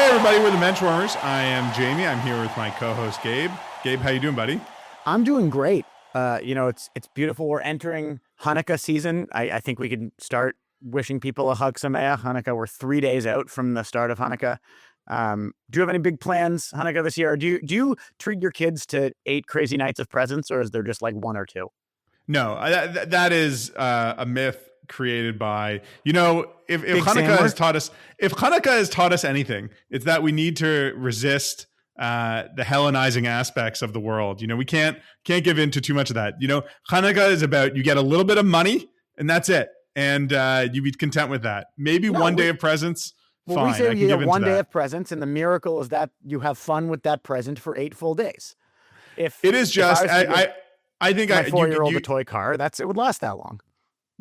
Hey everybody, we're the Benchwarmers. I am Jamie. I'm here with my co-host Gabe. Gabe, how you doing, buddy? I'm doing great. It's beautiful. We're entering Hanukkah season. I think we can start wishing people a Chag Sameach Hanukkah. We're 3 days out from the start of Hanukkah. Do you have any big plans Hanukkah this year? Or do you treat your kids to 8 crazy nights of presents, or is there just like 1 or 2? No, that is a myth created by, if Hanukkah has taught us anything, it's that we need to resist the Hellenizing aspects of the world. We can't give in to too much of that. Hanukkah is about, you get a little bit of money and that's it. And you be content with that. Maybe one day of presents. Well, fine. We say you get 1 day of presents, and the miracle is that you have fun with that present for 8 full days. It is just, I think my 4-year-old a toy car, it would last that long.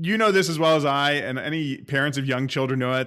You know this as well as I, and any parents of young children know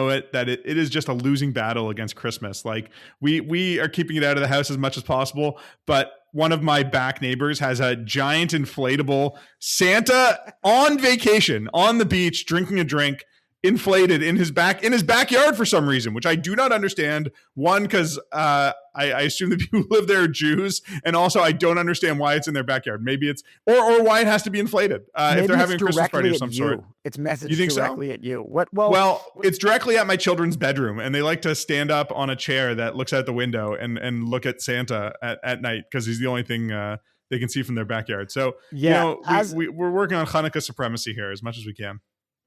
it, that it is just a losing battle against Christmas. Like we are keeping it out of the house as much as possible, but one of my back neighbors has a giant inflatable Santa on vacation on the beach, drinking a drink, inflated in his backyard for some reason, which I do not understand. One, because I assume the people who live there are Jews, and also I don't understand why it's in their backyard. Maybe it's or why it has to be inflated if they're having a Christmas party of some sort. It's messaged directly at you. What? Well, it's directly at my children's bedroom, and they like to stand up on a chair that looks out the window and look at Santa at night because he's the only thing they can see from their backyard. So we're working on Hanukkah supremacy here as much as we can.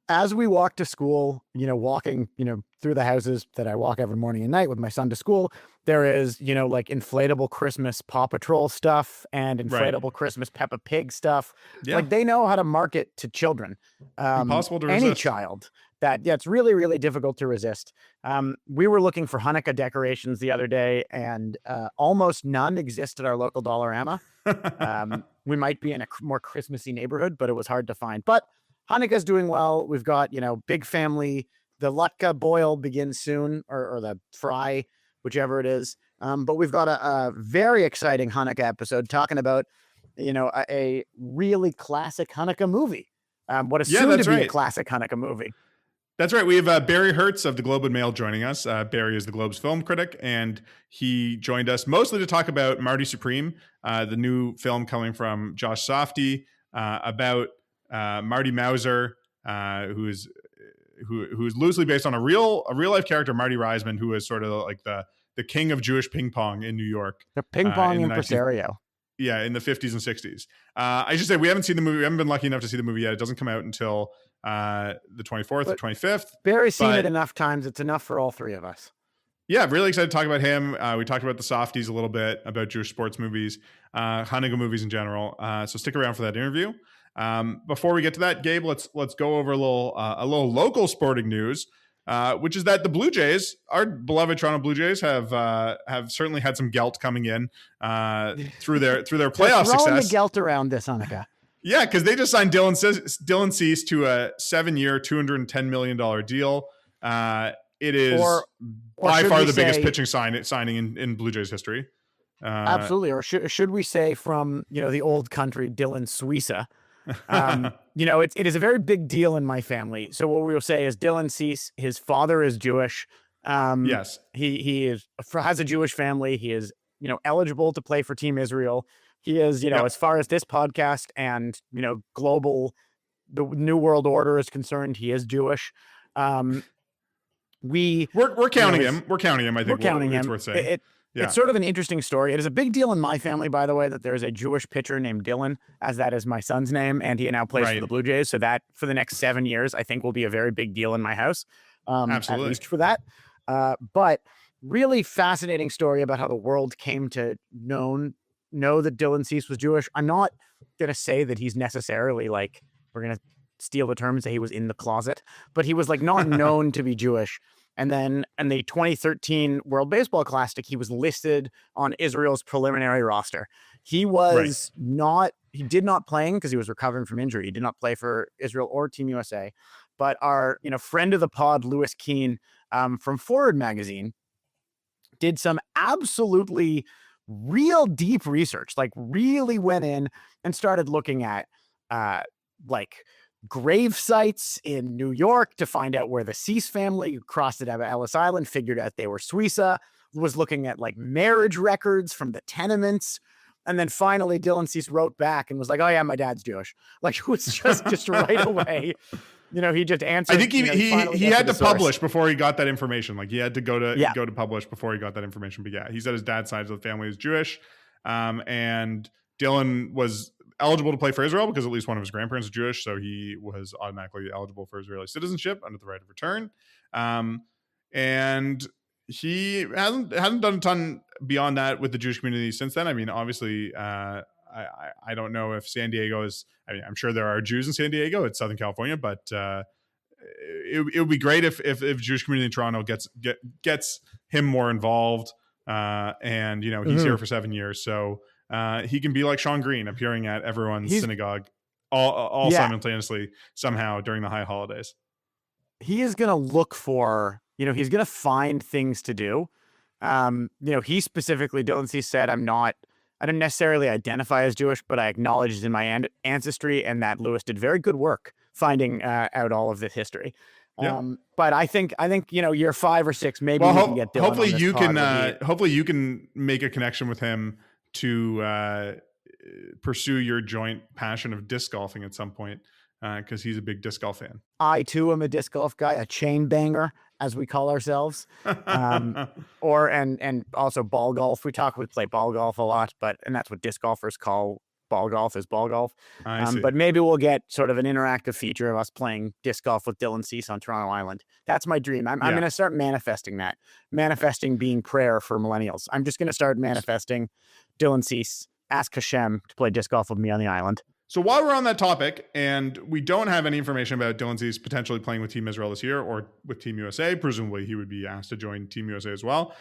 As we walk to school, walking, through the houses that I walk every morning and night with my son to school, there is, like inflatable Christmas Paw Patrol stuff and inflatable Christmas Peppa Pig stuff. Yeah. Like they know how to market to children. Impossible to resist. Any child. It's really, really difficult to resist. We were looking for Hanukkah decorations the other day, and almost none exist at our local Dollarama. We might be in a more Christmassy neighborhood, but it was hard to find. But Hanukkah's doing well. We've got, big family. The latke boil begins soon, or the fry, whichever it is. But we've got a very exciting Hanukkah episode talking about, a really classic Hanukkah movie. What is soon to be a classic Hanukkah movie. That's right. We have Barry Hirsh of the Globe and Mail joining us. Barry is the Globe's film critic, and he joined us mostly to talk about Marty Supreme, the new film coming from Josh Safdie about Marty Mauser, who's loosely based on a real life character, Marty Reisman, who is sort of like the king of Jewish ping pong in New York. The ping pong impresario. Yeah, in the 50s and 60s. I should say we haven't seen the movie. We haven't been lucky enough to see the movie yet. It doesn't come out until the 24th or 25th. Barry's seen it enough times. It's enough for all 3 of us. Yeah, really excited to talk about him. We talked about the Softies a little bit, about Jewish sports movies, Hanukkah movies in general. So stick around for that interview. Before we get to that, Gabe, let's go over a little local sporting news, which is that the Blue Jays, our beloved Toronto Blue Jays, have certainly had some gelt coming in through their playoff success. Throwing the gelt around this Hanukkah. Yeah, because they just signed Dylan Cease to a 7-year, $210 million deal. It is by far the biggest pitching signing in Blue Jays history. Absolutely, or should we say from the old country, Dylan Suisa. It is a very big deal in my family. So what we will say is Dylan Cease, his father is Jewish. Yes, he has a Jewish family. He is, eligible to play for Team Israel. He is, as far as this podcast and, global, the New World Order is concerned, he is Jewish. We're counting him. We're counting him. I think we're counting him. It's worth saying. It's sort of an interesting story. It is a big deal in my family, by the way, that there's a Jewish pitcher named Dylan, as that is my son's name, and he now plays for the Blue Jays. So that for the next 7 years, I think will be a very big deal in my house. Absolutely. At least for that. But really fascinating story about how the world came to know that Dylan Cease was Jewish. I'm not going to say that he's necessarily like, we're going to steal the term and say he was in the closet, but he was like not known to be Jewish. And then in the 2013 World Baseball Classic, he was listed on Israel's preliminary roster. He did not play because he was recovering from injury. He did not play for Israel or Team USA. But our friend of the pod, Lewis Keane from Forward Magazine, did some absolutely real deep research, like really went in and started looking at grave sites in New York to find out where the Cease family crossed it out of Ellis Island, figured out they were Suiza, was looking at like marriage records from the tenements. And then finally Dylan Cease wrote back and was like, oh yeah, my dad's Jewish. Like it was just right away. He just answered. I think he had to publish before he got that information. Like he had to go to publish before he got that information. But yeah, he said his dad's side of the family is Jewish. And Dylan was eligible to play for Israel because at least one of his grandparents is Jewish. So he was automatically eligible for Israeli citizenship under the right of return. And he hasn't done a ton beyond that with the Jewish community since then. I mean, obviously, I don't know if San Diego is. I mean, I'm sure there are Jews in San Diego. It's Southern California, but it would be great if Jewish community in Toronto gets him more involved. And he's here for 7 years, so he can be like Sean Green, appearing at everyone's synagogue all simultaneously somehow during the high holidays. He is going to look for. He's going to find things to do. He specifically, Dylan Cease said, I don't necessarily identify as Jewish, but I acknowledge it's in my ancestry, and that Lewis did very good work finding out all of this history. Yeah. But I think year 5 or 6, maybe we can get Dylan. Hopefully you can make a connection with him to pursue your joint passion of disc golfing at some point, because he's a big disc golf fan. I too am a disc golf guy, a chain banger, as we call ourselves, and also ball golf. We play ball golf a lot, and that's what disc golfers call ball golf is ball golf. But maybe we'll get sort of an interactive feature of us playing disc golf with Dylan Cease on Toronto Island. That's my dream. I'm going to start manifesting that. Manifesting being prayer for millennials. I'm just going to start manifesting Dylan Cease, ask Hashem to play disc golf with me on the island. So while we're on that topic, and we don't have any information about Dylan Cease potentially playing with Team Israel this year or with Team USA, presumably he would be asked to join Team USA as well.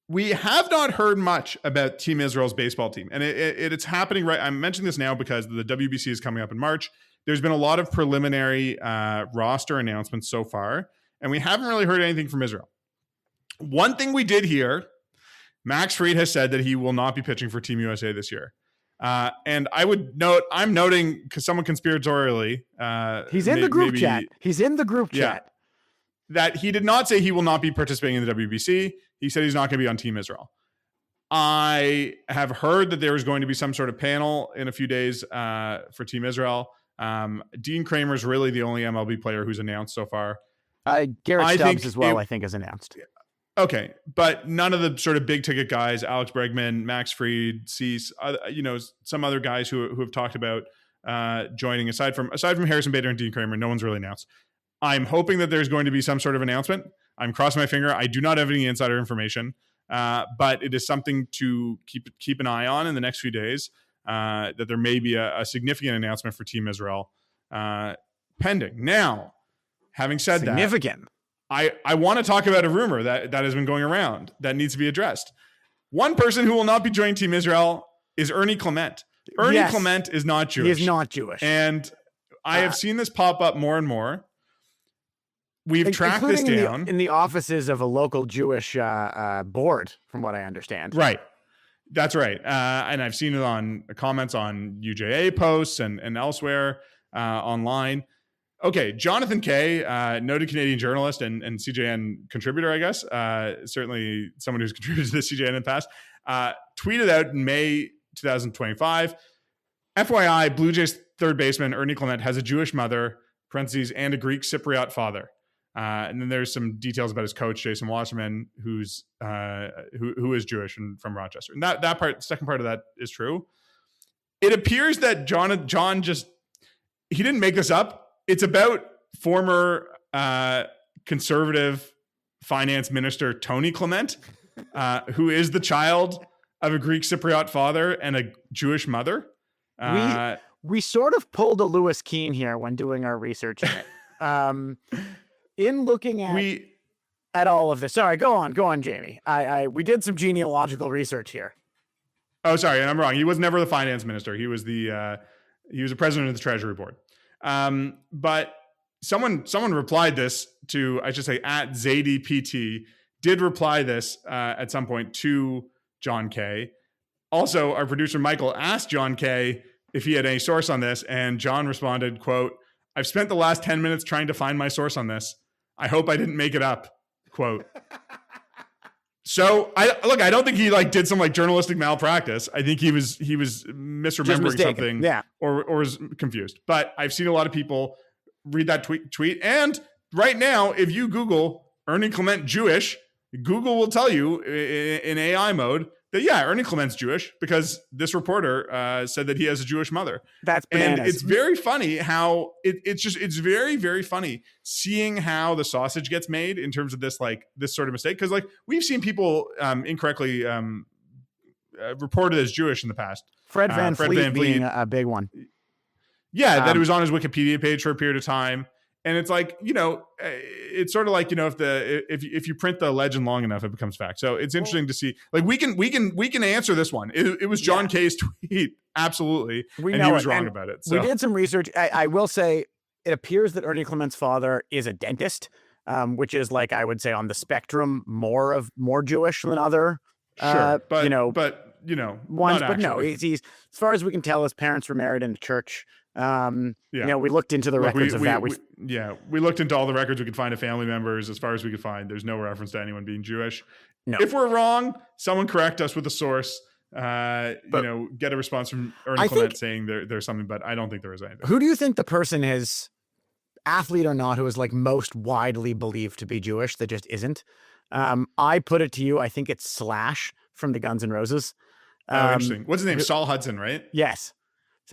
We have not heard much about Team Israel's baseball team, and it's happening right. I'm mentioning this now because the WBC is coming up in March. There's been a lot of preliminary roster announcements so far, and we haven't really heard anything from Israel. One thing we did hear, Max Fried has said that he will not be pitching for Team USA this year. And I'm noting because someone conspiratorially, he's in the group chat. He's in the group chat. That he did not say he will not be participating in the WBC. He said he's not going to be on Team Israel. I have heard that there is going to be some sort of panel in a few days for Team Israel. Dean Kramer is really the only MLB player who's announced so far. Garrett Stubbs as well, I think, is announced. Okay, but none of the sort of big ticket guys, Alex Bregman, Max Fried, Cease, some other guys who have talked about joining. Aside from Harrison Bader and Dean Kramer, no one's really announced. I'm hoping that there's going to be some sort of announcement. I'm crossing my finger. I do not have any insider information, but it is something to keep an eye on in the next few days. That there may be a significant announcement for Team Israel pending. Now, having said significant. I want to talk about a rumor that has been going around that needs to be addressed. One person who will not be joining Team Israel is Ernie Clement. Ernie Clement is not Jewish. He is not Jewish. And I have seen this pop up more and more. We've tracked this down. In the offices of a local Jewish board, from what I understand. Right. That's right. And I've seen it on comments on UJA posts and elsewhere online. Okay, Jonathan Kay, noted Canadian journalist and CJN contributor, I guess, certainly someone who's contributed to the CJN in the past, tweeted out in May 2025, FYI, Blue Jays third baseman Ernie Clement has a Jewish mother, parentheses, and a Greek Cypriot father. And then there's some details about his coach, Jason Wasserman, who is Jewish and from Rochester. And that part, second part of that is true. It appears that John just, he didn't make this up. It's about former conservative finance minister Tony Clement, who is the child of a Greek Cypriot father and a Jewish mother. We sort of pulled a Lewis Keane here when doing our research in it. In looking at all of this. Sorry, go on, Jamie. We did some genealogical research here. Oh, sorry, and I'm wrong. He was never the finance minister. He was the president of the Treasury Board. But someone replied this to, I should say, at ZadiePT, did reply this at some point to John Kay. Also, our producer Michael asked John Kay if he had any source on this. And John responded, quote, "I've spent the last 10 minutes trying to find my source on this. I hope I didn't make it up," quote. So I don't think he did some journalistic malpractice. I think he was misremembering something, or was confused. But I've seen a lot of people read that tweet. And right now, if you Google Ernie Clement Jewish, Google will tell you in AI mode that Ernie Clement's Jewish because this reporter said that he has a Jewish mother. That's bananas. And it's very funny how it's very, very funny seeing how the sausage gets made in terms of this sort of mistake. Because we've seen people incorrectly reported as Jewish in the past. Fred Van Vliet being a big one. Yeah, that it was on his Wikipedia page for a period of time. And it's it's sort of if you print the legend long enough, it becomes fact. So it's interesting to see. We can answer this one. It was John K's tweet, absolutely, and he was wrong about it. So. We did some research. I will say it appears that Ernie Clement's father is a dentist, which is I would say on the spectrum more Jewish than other. Sure, but ones. But no, he's as far as we can tell, his parents were married in the church. We looked into the records of that. We looked into all the records we could find of family members. As far as we could find, there's no reference to anyone being Jewish. No. If we're wrong, someone correct us with a source. Get a response from Ernie Clement saying there's something, but I don't think there is anything. Who do you think the person is, athlete or not, who is most widely believed to be Jewish that just isn't? I put it to you. I think it's Slash from the Guns N' Roses. Interesting. What's his name? Saul Hudson, right? Yes.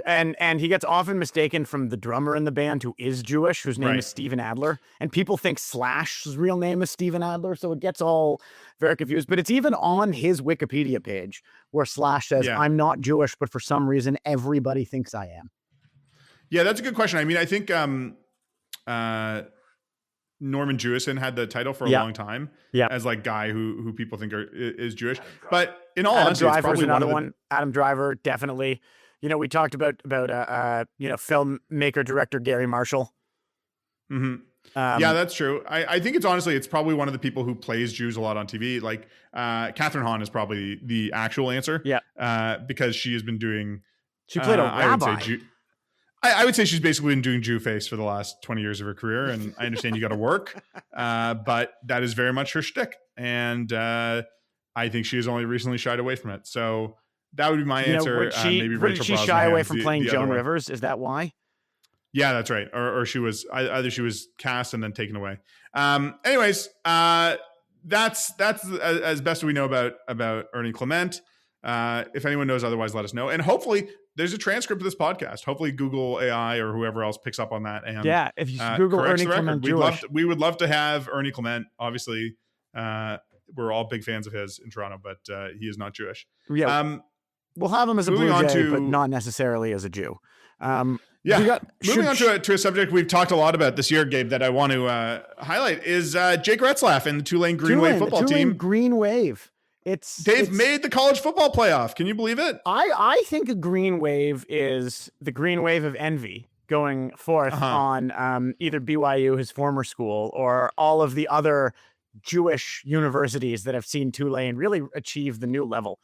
And he gets often mistaken from the drummer in the band who is Jewish, whose name is Steven Adler. And people think Slash's real name is Steven Adler, so it gets all very confused. But it's even on his Wikipedia page where Slash says, "I'm not Jewish, but for some reason everybody thinks I am." Yeah, that's a good question. I mean, I think Norman Jewison had the title for a long time as guy who people think is Jewish. But in all honesty, it's probably another one. Adam Driver, definitely. We talked about filmmaker director Gary Marshall. Mm-hmm. That's true. I think it's probably one of the people who plays Jews a lot on TV. Catherine Hahn is probably the actual answer. Yeah. Because she has been doing. She played a rabbi. I would say she's basically been doing Jew face for the last 20 years of her career, and I understand you got to work, but that is very much her shtick, and I think she has only recently shied away from it. So. That would be my answer. Maybe Rachel Brosnahan. Did she shy away from playing Joan Rivers? Is that why? Yeah, that's right. Or she was either she was cast and then taken away. Anyways, that's as best we know about Ernie Clement. If anyone knows otherwise, let us know. And hopefully, there's a transcript of this podcast. Hopefully, Google AI or whoever else picks up on that. And if you Google Ernie Clement Jewish, we would love to have Ernie Clement. Obviously, we're all big fans of his in Toronto, but he is not Jewish. Yeah. We'll have him as a Blue Jay, but not necessarily as a Jew. Moving on to a subject we've talked a lot about this year, Gabe, that I want to highlight is Jake Retzlaff and the Tulane Green Wave football team. Tulane Green Wave. They've made the college football playoff. Can you believe it? I think a Green Wave is the Green Wave of envy going forth on either BYU, his former school, or all of the other Jewish universities that have seen Tulane really achieve the new level.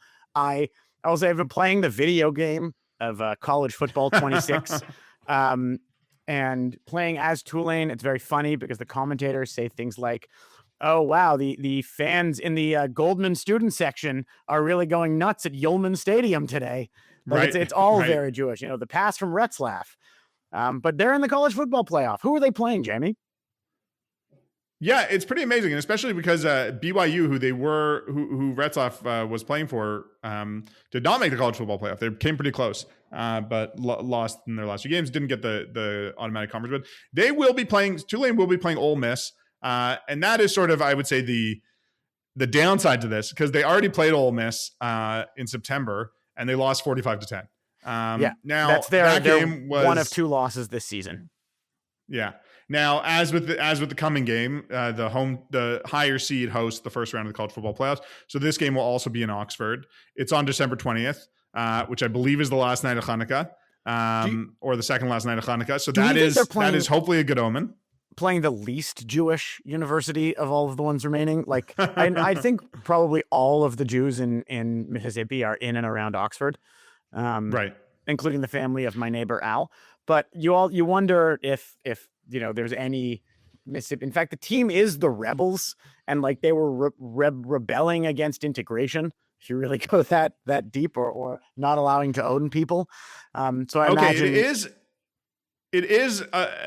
I'll say I've been playing the video game of college football 26 and playing as Tulane. It's very funny because the commentators say things like, "Oh, wow, the fans in the Goldman student section are really going nuts at Yulman Stadium today." It's all very Jewish. The pass from Retzlaff. But they're in the college football playoff. Who are they playing, Jamie? Yeah, it's pretty amazing, and especially because BYU, who Retzlaff was playing for, did not make the college football playoff. They came pretty close, but lost in their last few games. Didn't get the automatic conference bid. They will be playing. Tulane will be playing Ole Miss, and that is sort of, I would say, the downside to this, because they already played Ole Miss in September and they lost 45-10. Now that's that game was one of two losses this season. Yeah. Now, as with the coming game, the higher seed hosts the first round of the college football playoffs. So this game will also be in Oxford. It's on December 20th, which I believe is the last night of Hanukkah, or the second last night of Hanukkah. So that is hopefully a good omen. Playing the least Jewish university of all of the ones remaining. I think probably all of the Jews in Mississippi are in and around Oxford. Right. including the family of my neighbor Al. But you wonder if there's any Mississippi. In fact, the team is the Rebels, and like they were rebelling against integration. If you really go that deep, or not allowing to own people. So I imagine it is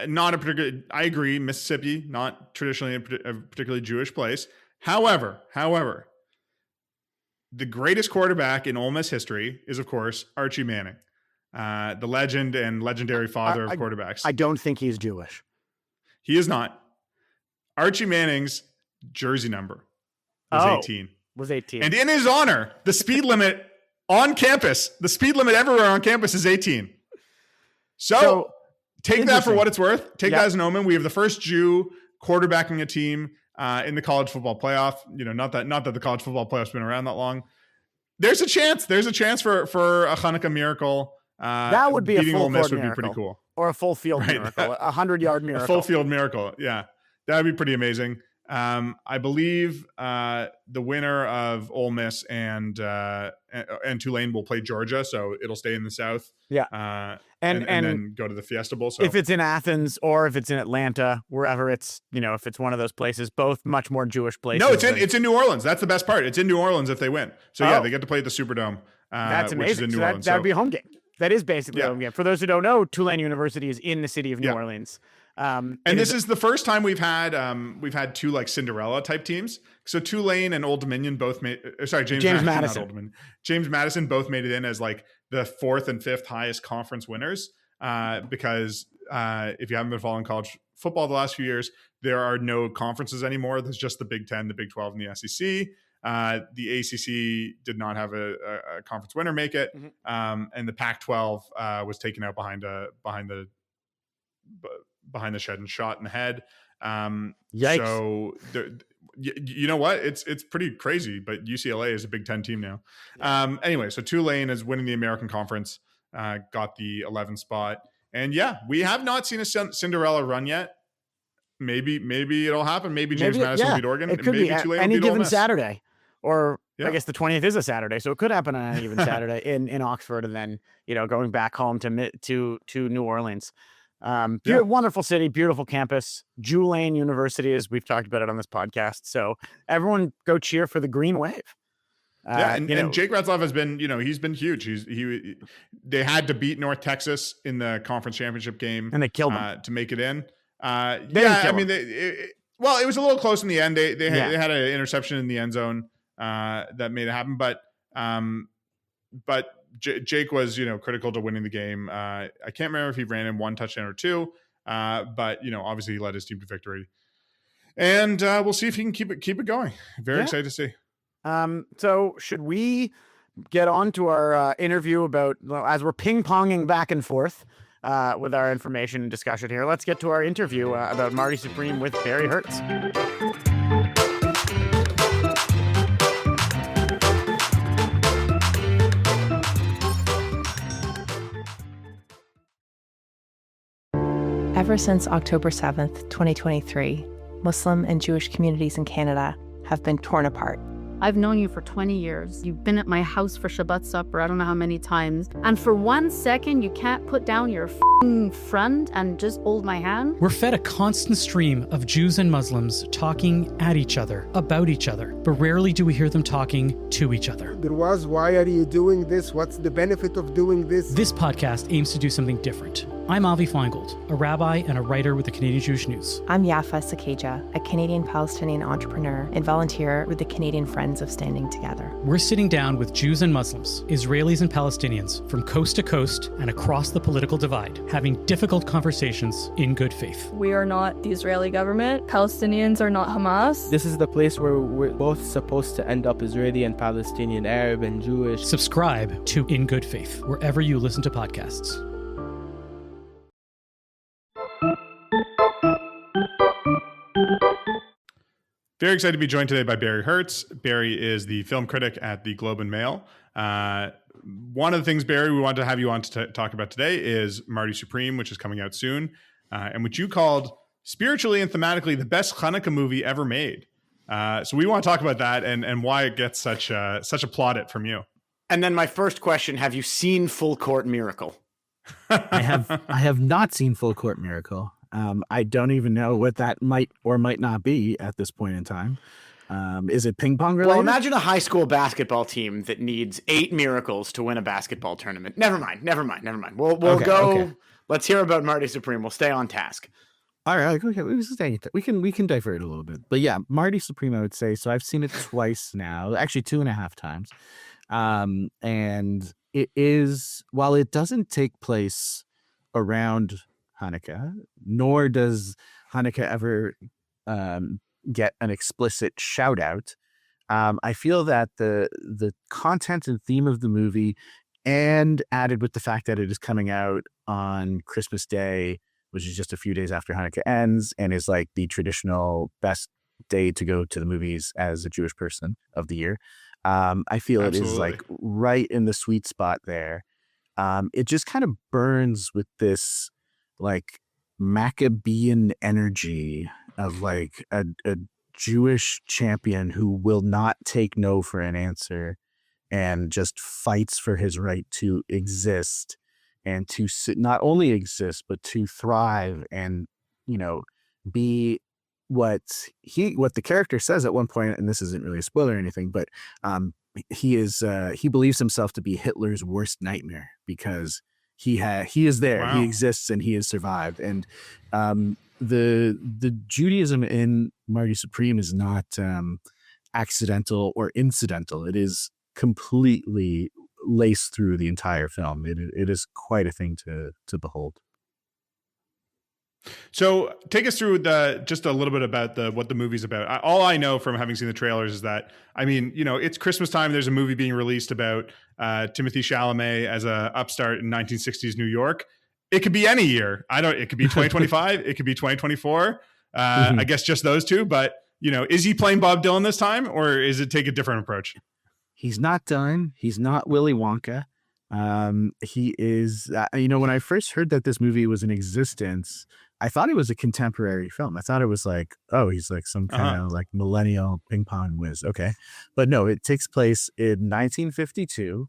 not a particular. I agree, Mississippi, not traditionally a particularly Jewish place. However, the greatest quarterback in Ole Miss history is, of course, Archie Manning, the legend and legendary father of quarterbacks. I don't think he's Jewish. He is not. Archie Manning's jersey number was 18. Was 18. And in his honor, the speed limit on campus, the speed limit everywhere on campus is 18. So take that for what it's worth. Take that as an omen. We have the first Jew quarterbacking a team in the college football playoff. Not that the college football playoff's been around that long. There's a chance. There's a chance for a Hanukkah miracle. That would be a full Ole Miss would miracle. Be pretty cool. Or a full field miracle, 100-yard miracle. A full field miracle, yeah. That would be pretty amazing. I believe the winner of Ole Miss and Tulane will play Georgia, so it'll stay in the South. Yeah, and then go to the Fiesta Bowl. So if it's in Athens or if it's in Atlanta, wherever it's, if it's one of those places, both much more Jewish places. No, it's in New Orleans. That's the best part. It's in New Orleans if they win. So yeah, they get to play at the Superdome. That's amazing. Which is in New Orleans. That would be a home game. That is basically a home game. For those who don't know, Tulane University is in the city of New Orleans. And this is the first time we've had two like Cinderella type teams. So Tulane and Old Dominion both made. Sorry, James Madison. Not Old Dominion. James Madison both made it in as like the 4th and 5th highest conference winners. Because if you haven't been following college football the last few years, there are no conferences anymore. There's just the Big Ten, the Big 12, and the SEC. The ACC did not have a conference winner make it, and the Pac-12 was taken out behind the shed and shot in the head. Yikes! So you know what? It's pretty crazy. But UCLA is a Big Ten team now. Anyway, so Tulane is winning the American Conference, got the 11th spot, and we have not seen a Cinderella run yet. Maybe it'll happen. Maybe James Madison will beat Oregon. It could maybe be Tulane any will beat given Ole Miss. Saturday. Or I guess the 20th is a Saturday, so it could happen on any given Saturday in Oxford, and then going back home to New Orleans. Wonderful city, beautiful campus, Tulane University, as we've talked about it on this podcast. So everyone go cheer for the Green Wave. And Jake Retzlaff has been, he's been huge. They had to beat North Texas in the conference championship game, and they killed them to make it in. It was a little close in the end. They had an interception in the end zone that made it happen, but Jake was critical to winning the game. I can't remember if he ran in 1 touchdown or 2, but obviously he led his team to victory, and we'll see if he can keep it going. Very excited to see. So should we get on to our interview about, as we're ping-ponging back and forth with our information and discussion here, let's get to our interview about Marty Supreme with Barry Hirsh. Ever since October 7th, 2023, Muslim and Jewish communities in Canada have been torn apart. I've known you for 20 years. You've been at my house for Shabbat supper, I don't know how many times. And for 1 second, you can't put down your friend and just hold my hand? We're fed a constant stream of Jews and Muslims talking at each other, about each other, but rarely do we hear them talking to each other. Why are you doing this? What's the benefit of doing this? This podcast aims to do something different. I'm Avi Feingold, a rabbi and a writer with the Canadian Jewish News. I'm Yafa Sakeja, a Canadian-Palestinian entrepreneur and volunteer with the Canadian Friends of Standing Together. We're sitting down with Jews and Muslims, Israelis and Palestinians from coast to coast and across the political divide, having difficult conversations in good faith. We are not the Israeli government. Palestinians are not Hamas. This is the place where we're both supposed to end up, Israeli and Palestinian, Arab and Jewish. Subscribe to In Good Faith, wherever you listen to podcasts. Very excited to be joined today by Barry Hirsh. Barry is the film critic at the Globe and Mail. One of the things, Barry, we want to have you on to talk about today is Marty Supreme, which is coming out soon, and which you called spiritually and thematically the best Hanukkah movie ever made. So we want to talk about that and why it gets such a plaudit from you. And then my first question, have you seen Full Court Miracle? I have not seen Full Court Miracle. I don't even know what that might or might not be at this point in time. Is it ping pong related? Well, imagine a high school basketball team that needs 8 miracles to win a basketball tournament. Never mind. We'll go. Okay. Let's hear about Marty Supreme. We'll stay on task. All right, okay. We can divert a little bit, but yeah, Marty Supreme, I would say. So I've seen it twice now, actually 2.5 times, and it is, while it doesn't take place around Hanukkah, nor does Hanukkah ever get an explicit shout out. I feel that the content and theme of the movie, and added with the fact that it is coming out on Christmas Day, which is just a few days after Hanukkah ends, and is like the traditional best day to go to the movies as a Jewish person of the year. I feel Absolutely. It is like right in the sweet spot there. It just kind of burns with this like Maccabean energy of like a Jewish champion who will not take no for an answer and just fights for his right to exist and to not only exist, but to thrive and, be what the character says at one point, and this isn't really a spoiler or anything, but he believes himself to be Hitler's worst nightmare because he is there, Wow. He exists, and he has survived. And the Judaism in Marty Supreme is not accidental or incidental. It is completely laced through the entire film. It is quite a thing to behold. So take us through just a little bit about what the movie's about. All I know from having seen the trailers is that, it's Christmas time. There's a movie being released about Timothy Chalamet as a upstart in 1960s New York. It could be any year. It could be 2025. It could be 2024. I guess just those two. But, is he playing Bob Dylan this time, or is it take a different approach? He's not Dylan. He's not Willy Wonka. He is, when I first heard that this movie was in existence, I thought it was a contemporary film. I thought it was like, oh, he's like some kind of like millennial ping pong whiz. Okay. But no, it takes place in 1952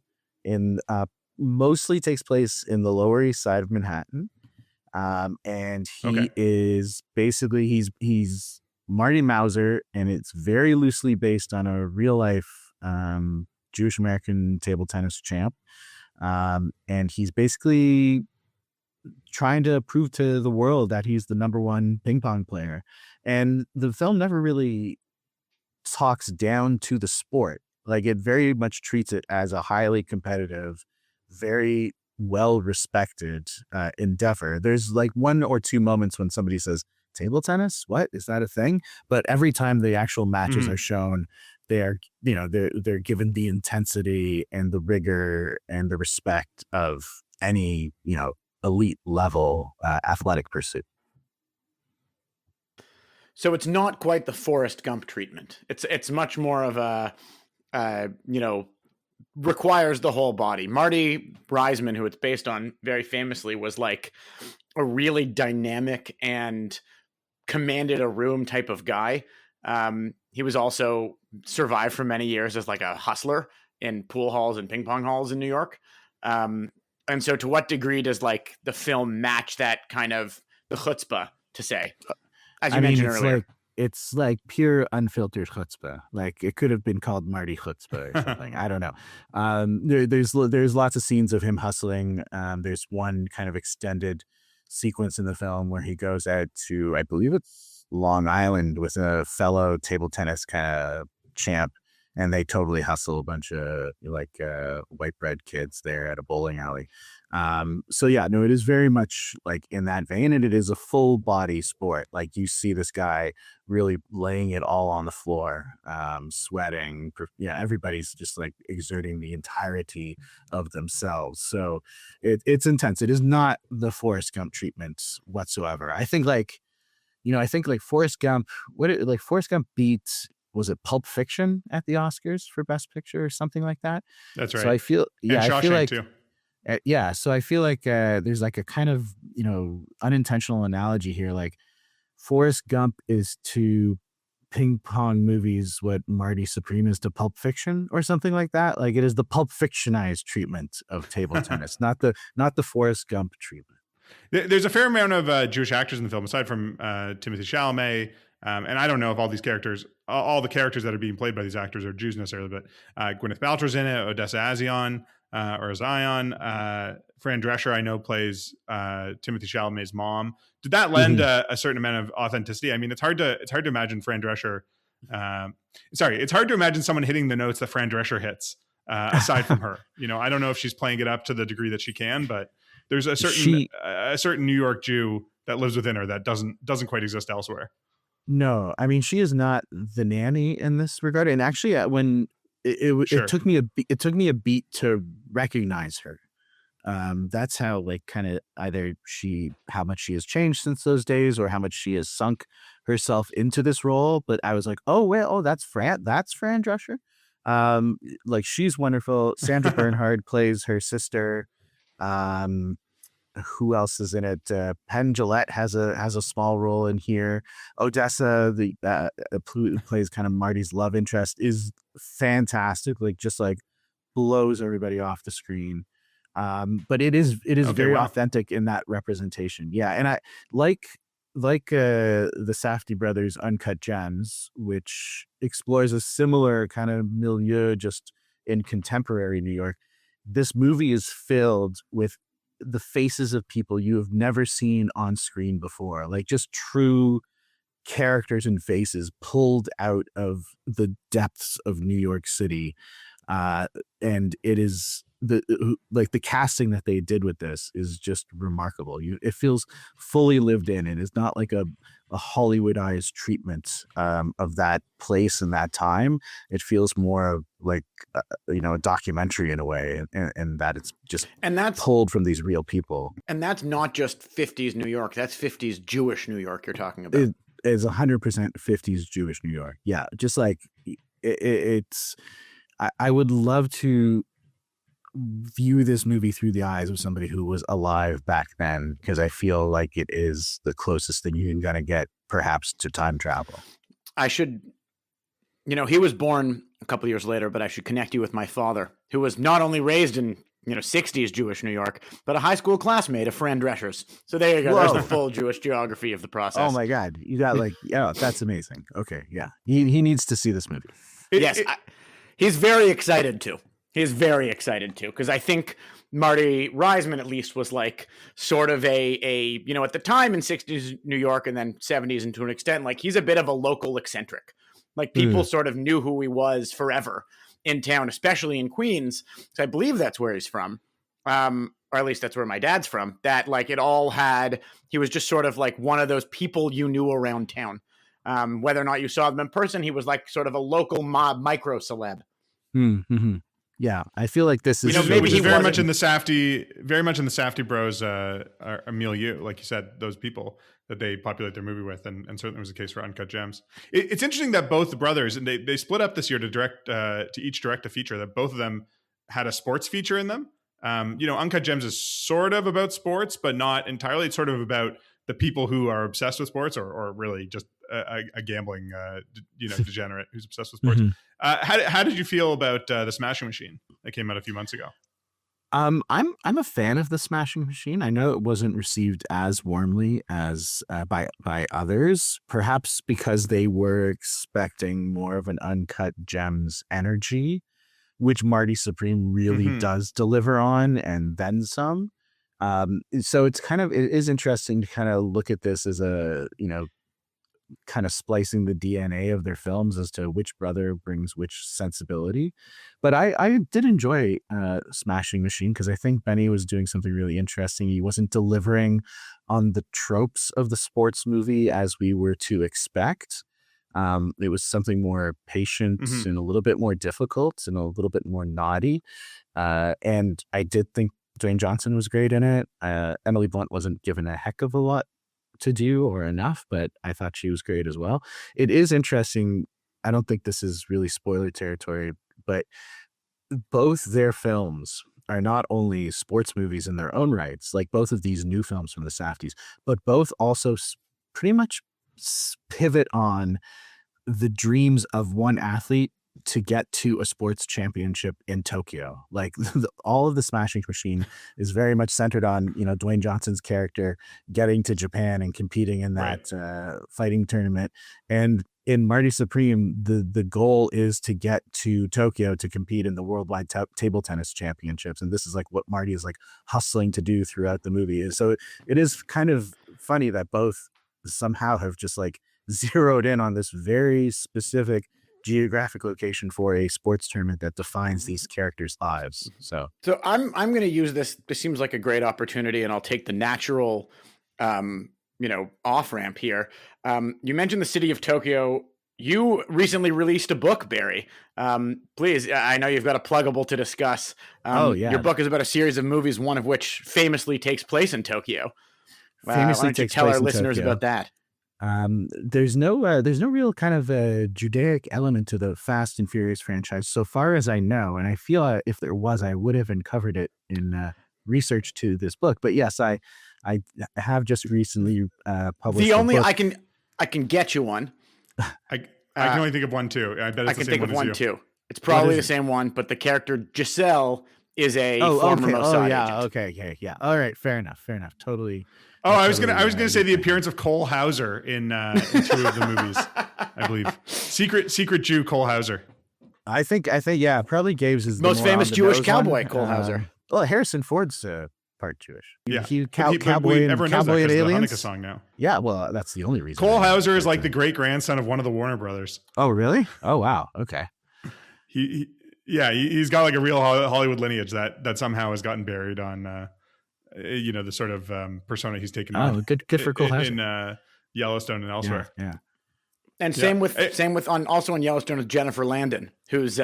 mostly takes place in the Lower East Side of Manhattan. And he is basically, he's Marty Mauser, and it's very loosely based on a real life Jewish American table tennis champ. And he's basically trying to prove to the world that he's the number one ping pong player. And the film never really talks down to the sport. Like, it very much treats it as a highly competitive, very well respected endeavor. There's like 1 or 2 moments when somebody says, table tennis? What? Is that a thing? But every time the actual matches are shown, they're given the intensity and the rigor and the respect of any, elite level athletic pursuit. So it's not quite the Forrest Gump treatment. It's much more of a, requires the whole body. Marty Reisman, who it's based on very famously, was like a really dynamic and commanded a room type of guy. He was also survived for many years as like a hustler in pool halls and ping pong halls in New York. And so to what degree does like the film match that kind of the chutzpah, to say, as you mentioned earlier? It's like pure unfiltered chutzpah. Like, it could have been called Marty Chutzpah or something. I don't know. There's lots of scenes of him hustling. There's one kind of extended sequence in the film where he goes out to, I believe it's Long Island, with a fellow table tennis kind of champ, and they totally hustle a bunch of white bread kids there at a bowling alley. So yeah, no, it is very much like in that vein, and it is a full body sport. Like, you see this guy really laying it all on the floor, sweating. Everybody's just like exerting the entirety of themselves. So it's intense. It is not the Forrest Gump treatment whatsoever. I think Forrest Gump, Forrest Gump beat, was it Pulp Fiction at the Oscars for Best Picture or something like that? That's right. So I feel like too. So I feel like there's like a kind of, unintentional analogy here. Like, Forrest Gump is to ping pong movies what Marty Supreme is to Pulp Fiction or something like that. Like, it is the Pulp Fictionized treatment of table tennis, not the Forrest Gump treatment. There's a fair amount of Jewish actors in the film, aside from Timothée Chalamet. And I don't know if all these characters, all the characters that are being played by these actors are Jews necessarily, but Gwyneth Paltrow's in it, Odessa Zion. Fran Drescher, I know, plays Timothée Chalamet's mom. Did that lend a certain amount of authenticity? I mean, it's hard to imagine Fran Drescher. It's hard to imagine someone hitting the notes that Fran Drescher hits, aside from her. I don't know if she's playing it up to the degree that she can, but there's a certain New York Jew that lives within her that doesn't quite exist elsewhere. No, I mean, she is not the nanny in this regard. And actually, when it took me a beat to recognize her. That's how, like, kind of either how much she has changed since those days, or how much she has sunk herself into this role. But I was like, that's Fran Drescher. Like, she's wonderful. Sandra Bernhard plays her sister. Who else is in it? Penn Jillette has a small role in here. Odessa, who plays kind of Marty's love interest, is fantastic. Like, just like blows everybody off the screen. But it is very authentic in that representation. Yeah, and I like the Safdie brothers' Uncut Gems, which explores a similar kind of milieu just in contemporary New York. This movie is filled with the faces of people you have never seen on screen before, like just true characters and faces pulled out of the depths of New York City. And it is the casting that they did with this is just remarkable. It feels fully lived in. It is not like a Hollywoodized treatment of that place and that time. It feels more like a documentary in a way, and that it's just pulled from these real people. And that's not just 50s New York. That's 50s Jewish New York you're talking about. It is 100% 50s Jewish New York. Yeah, just like it's. I would love to view this movie through the eyes of somebody who was alive back then, because I feel like it is the closest thing you're going to get perhaps to time travel. I should, he was born a couple years later, but I should connect you with my father, who was not only raised in 60s Jewish New York, but a high school classmate of Fran Drescher's. So there you go. Whoa. There's the full Jewish geography of the process. Oh my God. You got that's amazing. Okay. Yeah. He needs to see this movie. He's very excited to. He's very excited too, because I think Marty Reisman at least was like sort of a at the time in 60s New York and then 70s, and to an extent, like, he's a bit of a local eccentric. Like, people sort of knew who he was forever in town, especially in Queens. So I believe that's where he's from. Or at least that's where my dad's from. That, like, he was just sort of like one of those people you knew around town. Whether or not you saw them in person, he was like sort of a local mob micro celeb. Mm-hmm. Yeah, I feel like this is maybe he very much in the Safdie bros milieu, like you said, those people that they populate their movie with, and certainly was the case for Uncut Gems. It's interesting that both the brothers, and they split up this year to each direct a feature, that both of them had a sports feature in them. Uncut Gems is sort of about sports, but not entirely. It's sort of about the people who are obsessed with sports, or really just a gambling degenerate who's obsessed with sports. How did you feel about the Smashing Machine that came out a few months ago? I'm a fan of the Smashing Machine. I know it wasn't received as warmly as by others, perhaps because they were expecting more of an Uncut Gems energy, which Marty Supreme really does deliver on, and then some. So it is interesting to kind of look at this as a kind of splicing the DNA of their films as to which brother brings which sensibility. But I did enjoy Smashing Machine, because I think Benny was doing something really interesting. He wasn't delivering on the tropes of the sports movie as we were to expect. It was something more patient and a little bit more difficult and a little bit more naughty. And I did think Dwayne Johnson was great in it. Emily Blunt wasn't given a heck of a lot to do or enough, but I thought she was great as well. It is interesting. I don't think this is really spoiler territory, but both their films are not only sports movies in their own rights, like both of these new films from the Safdies, but both also pretty much pivot on the dreams of one athlete to get to a sports championship in Tokyo. Like all of the Smashing Machine is very much centered on, Dwayne Johnson's character getting to Japan and competing in that fighting tournament. And in Marty Supreme, the goal is to get to Tokyo to compete in the worldwide table tennis championships. And this is like what Marty is like hustling to do throughout the movie. So it is kind of funny that both somehow have just like zeroed in on this very specific geographic location for a sports tournament that defines these characters' lives. So I'm going to use this. This seems like a great opportunity, and I'll take the natural, off ramp here. You mentioned the city of Tokyo. You recently released a book, Barry. Please, I know you've got a pluggable to discuss. Your book is about a series of movies, one of which famously takes place in Tokyo. Why don't you tell our listeners about that? There's no real kind of a Judaic element to the Fast and Furious franchise, so far as I know. And I feel if there was, I would have uncovered it in research to this book. But yes, I have just recently published. The only I can get you one. I can only think of one too. I bet it's I can think of one too. It's probably the same one, but the character Giselle is a former Mossad agent. Yeah. All right, fair enough. Totally. Oh, I was gonna say the appearance of Cole Hauser in 2 of the movies, I believe. Secret Jew Cole Hauser. I think yeah, probably Gabe's is the most famous Jewish cowboy, Cole Hauser. Well, Harrison Ford's part Jewish. Yeah, cowboy and aliens. The Hanukkah song now. Yeah, well, that's the only reason. Cole Hauser is like the great grandson of one of the Warner brothers. Oh, really? Oh, wow. Okay. He's got like a real Hollywood lineage that somehow has gotten buried on. The sort of persona he's taken on. Oh, good for Cole Hauser. In Yellowstone and elsewhere. Yeah. And same with also in Yellowstone is Jennifer Landon, who's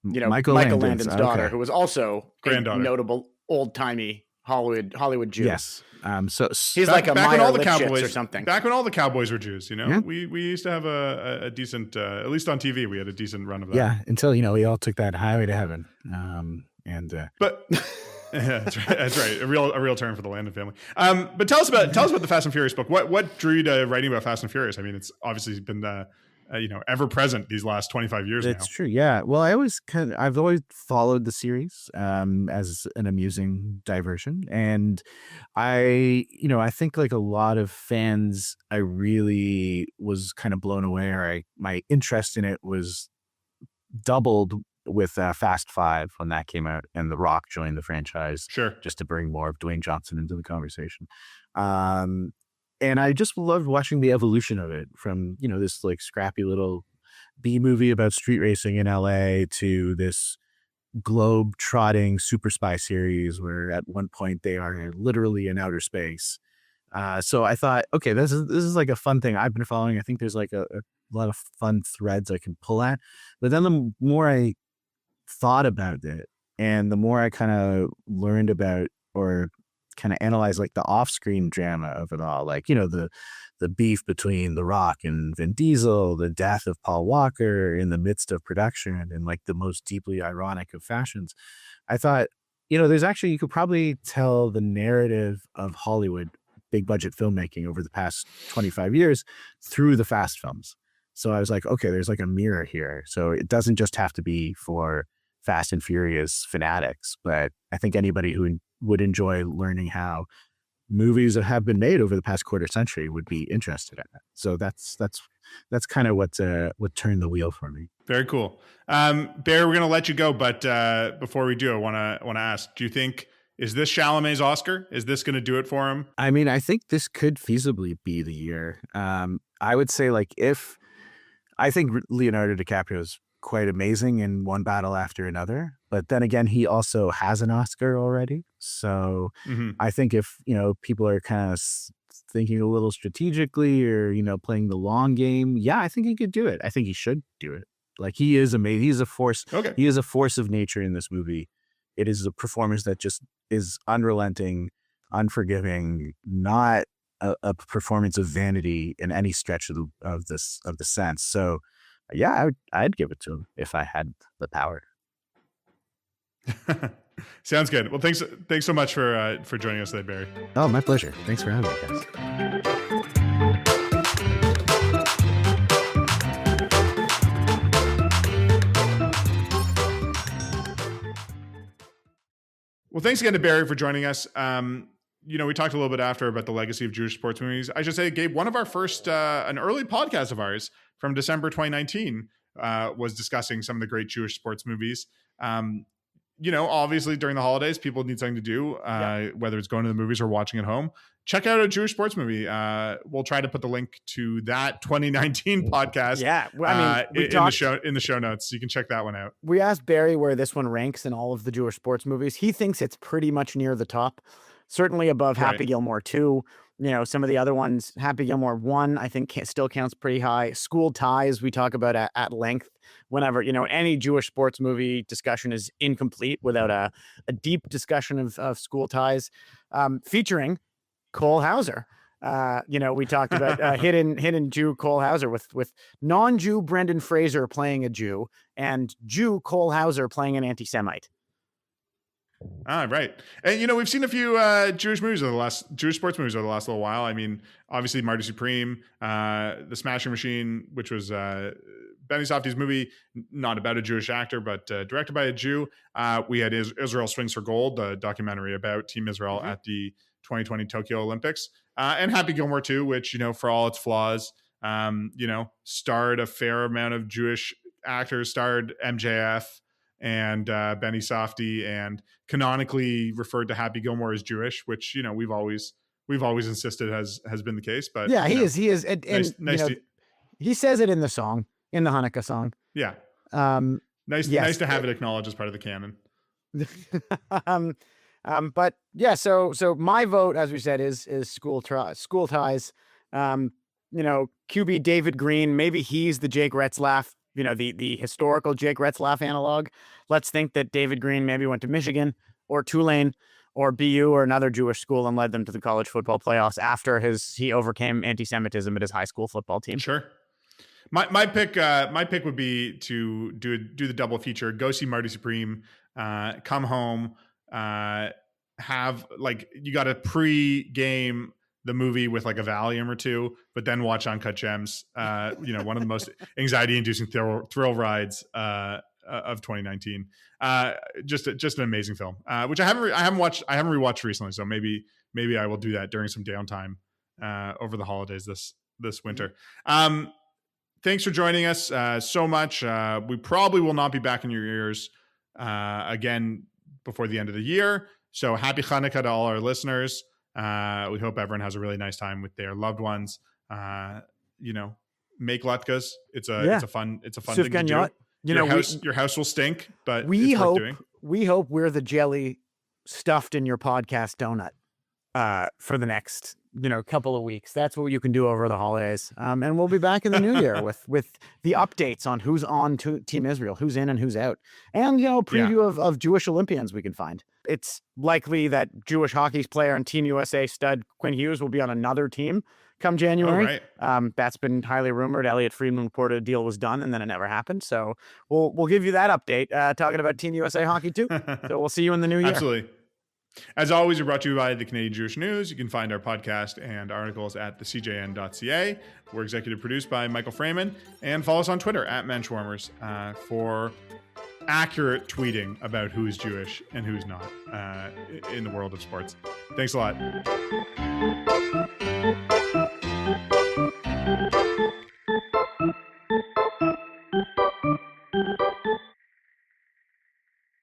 Michael Landon's daughter, who was also a notable old-timey Hollywood Jew. Yes. So he's like a Meyer Lipschitz or something. Back when all the cowboys were Jews, we used to have a decent, at least on TV, we had a decent run of that. Yeah, until we all took that highway to heaven. But yeah, that's right. A real term for the Landon family. But tell us about the Fast and Furious book. What drew you to writing about Fast and Furious? I mean, it's obviously been ever present these last 25 years now. It's true. Yeah. Well, I've always followed the series as an amusing diversion, and I think like a lot of fans, I really was kind of blown away, or my interest in it was doubled with Fast 5 when that came out and The Rock joined the franchise. Sure. Just to bring more of Dwayne Johnson into the conversation. And I just loved watching the evolution of it from, this like scrappy little B movie about street racing in LA to this globe trotting super spy series where at one point they are literally in outer space. So I thought, okay, this is like a fun thing I've been following. I think there's like a lot of fun threads I can pull at. But then the more I thought about it and the more I kind of learned about or kind of analyzed like the off-screen drama of it all, like the beef between The Rock and Vin Diesel, the death of Paul Walker in the midst of production, and like the most deeply ironic of fashions, I thought there's actually, you could probably tell the narrative of Hollywood big budget filmmaking over the past 25 years through the Fast films. So I was like, okay, there's like a mirror here. So it doesn't just have to be for Fast and Furious fanatics, but I think anybody who would enjoy learning how movies that have been made over the past quarter century would be interested in it. So that's kind of what turned the wheel for me. Very cool. Bear, we're going to let you go, but before we do, I want to ask, do you think, is this Chalamet's Oscar? Is this going to do it for him? I mean, I think this could feasibly be the year. I would say I think Leonardo DiCaprio is quite amazing in one battle after another, but then again, he also has an Oscar already. So I think if, people are kind of thinking a little strategically or, playing the long game, yeah, I think he could do it. I think he should do it. Like, he is amazing. He's a force. Okay. He is a force of nature in this movie. It is a performance that just is unrelenting, unforgiving, not a performance of vanity in any stretch of the sense. So yeah, I'd give it to him if I had the power. Sounds good. Well, thanks so much for joining us today, Barry. Oh, my pleasure. Thanks for having me, guys. Well, thanks again to Barry for joining us. We talked a little bit after about the legacy of Jewish sports movies. I should say, Gabe, one of our first, an early podcast of ours from December 2019 was discussing some of the great Jewish sports movies. Obviously during the holidays, people need something to do, whether it's going to the movies or watching at home. Check out a Jewish sports movie. We'll try to put the link to that 2019 podcast. Yeah, in the show notes. So you can check that one out. We asked Barry where this one ranks in all of the Jewish sports movies. He thinks it's pretty much near the top, certainly above Happy Gilmore 2. Some of the other ones, Happy Gilmore 1, I think still counts pretty high. School Ties, we talk about at length whenever, any Jewish sports movie discussion is incomplete without a deep discussion of School Ties, featuring Cole Hauser. We talked about hidden Jew Cole Hauser with non-Jew Brendan Fraser playing a Jew and Jew Cole Hauser playing an anti-Semite. Right. And, we've seen a few Jewish sports movies over the last little while. I mean, obviously Marty Supreme, The Smashing Machine, which was Benny Safdie's movie, not about a Jewish actor, but directed by a Jew. We had Israel Swings for Gold, the documentary about Team Israel at the 2020 Tokyo Olympics. And Happy Gilmore 2, which, for all its flaws, starred a fair amount of Jewish actors, starred MJF and Benny Safdie, and canonically referred to Happy Gilmore as Jewish, which we've always insisted has been the case. But yeah, he is, and he says it in the song, in the Hanukkah song. Yeah, nice to have it acknowledged as part of the canon. But yeah, so my vote, as we said, is School Ties. QB David Green, maybe he's the Jake Retzlaff, the historical Jake Retzlaff analog. Let's think that David Green maybe went to Michigan or Tulane or BU or another Jewish school and led them to the college football playoffs after he overcame anti-Semitism at his high school football team. Sure. My pick would be to do the double feature, go see Marty Supreme, come home, have you got to pre-game the movie with a Valium or two, but then watch Uncut Gems. One of the most anxiety-inducing thrill rides of 2019. Just an amazing film, which I haven't rewatched recently. So maybe I will do that during some downtime over the holidays this winter. Thanks for joining us so much. We probably will not be back in your ears again before the end of the year. So happy Hanukkah to all our listeners. We hope everyone has a really nice time with their loved ones. Make latkes. It's a fun thing to do. Your house will stink, but we it's hope worth doing. We hope we're the jelly stuffed in your podcast donut for the next couple of weeks. That's what you can do over the holidays. And we'll be back in the new year with the updates on who's on Team Israel, who's in and who's out, and preview of Jewish Olympians we can find. It's likely that Jewish hockey player and Team USA stud Quinn Hughes will be on another team come January. Oh, right. That's been highly rumored. Elliot Friedman reported a deal was done and then it never happened. So we'll give you that update talking about Team USA hockey too. So we'll see you in the new year. Absolutely. As always, we're brought to you by the Canadian Jewish News. You can find our podcast and articles at thecjn.ca. We're executive produced by Michael Fraiman, and follow us on Twitter at Menschwarmers for accurate tweeting about who is Jewish and who's not in the world of sports. Thanks a lot.